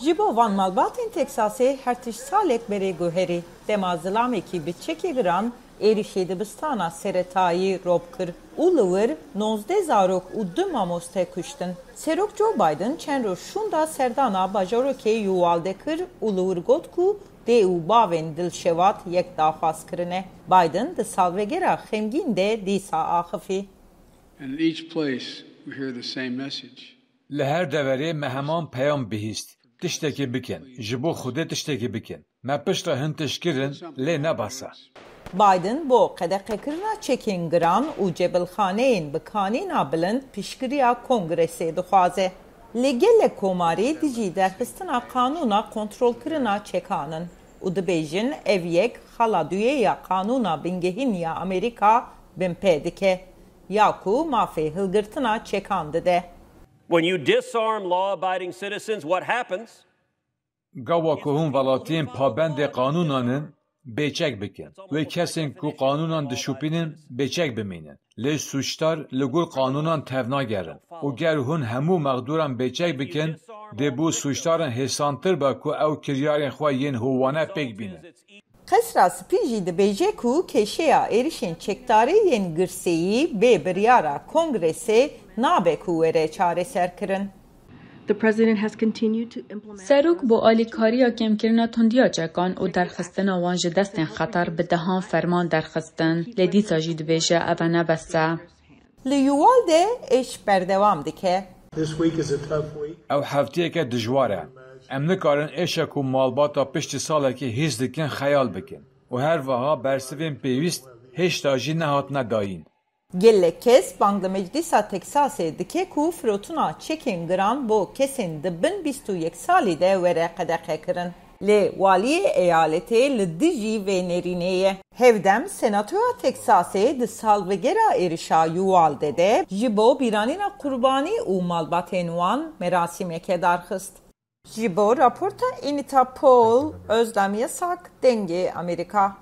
Jibo van malbatên Teksasê her tişt salek berê guherî. Dema zilamekî bi çekê giran êrişê dibistana seretayî rob kir û li wir 19 zarok û 2 mamoste kuştin. Serok Joe Biden çend roj şûnda serdana bajarokê Uvalde kir û li wir got ku dê û bavên dilşevat yek daxwaz kirine. Biden di salvegera xemgîn de dîsa axivî. And in each place we hear the same message. Li her deverê me heman peyam bihîst. Tiştekî bikin. Ji bo Xwedê tiştekî bikin. Me pişta hin tişkirin lê nebasa. Biden bo qedeqekirina çekên giran û cebilxaneyên bi kanîna bilind piştgiriya Kongresê dixwaze. Lê gelek komarî dijî derxistina qanûna kontrolkirina çekanin û dibêjin ev yek xala duyêya qanûna bingehîniya Amerîka bin pê dike. Ya ku mafê hilgirtina çekan dide. When you disarm law-abiding citizens, what happens? Gawa ku hûn welatiyên pabendê qanûnanin bêçek bikin. Wê kesên ku qanûnan dişûpînin bêçek bimînin. Lê suçdar li gul qanûnan tevnagerin. û ger hûn hemû mexdûran bêçek bikin, dê bû suçdaran hêsantir be ku ew kiryarên xwe yên howane pêk bînin. Qesra spî jî dibêje ku keşeya êrişên çekdarî yên girseyî bê biryara Kongresê nabe ku were çareserkirin. Serok bo alîkariya kêmkirina tundiya çekan û derxistina wan ji destên xeter bi dehan ferman derxistin. Lê dîsa jî dibêje ev nebese. Li Uvalde eş berdewam dike. Ew hefteyeke dijwar e. Em nikarin êşek û malbata piştî salekê hîs dikin xeyal bikin. û her wiha bersivên pêwîst hêşta jî nehatine dayîn. Gelek kes Bangla Meclisa Teksasê dike ku firotuna çekên giran bo kesên di bin 21 salî de were qedeqekirin. Lê waliyê eyaletê li dijî vê nêrîneyê. Hevdem Senatoya Teksasê di salvegera êrişa Uvalde de ji bo bîranîna qurbanî û malbatên wan merasîmeke darxist. Ji bo raporta Anita Powell, Özlem Yasak, Dengê Amerika.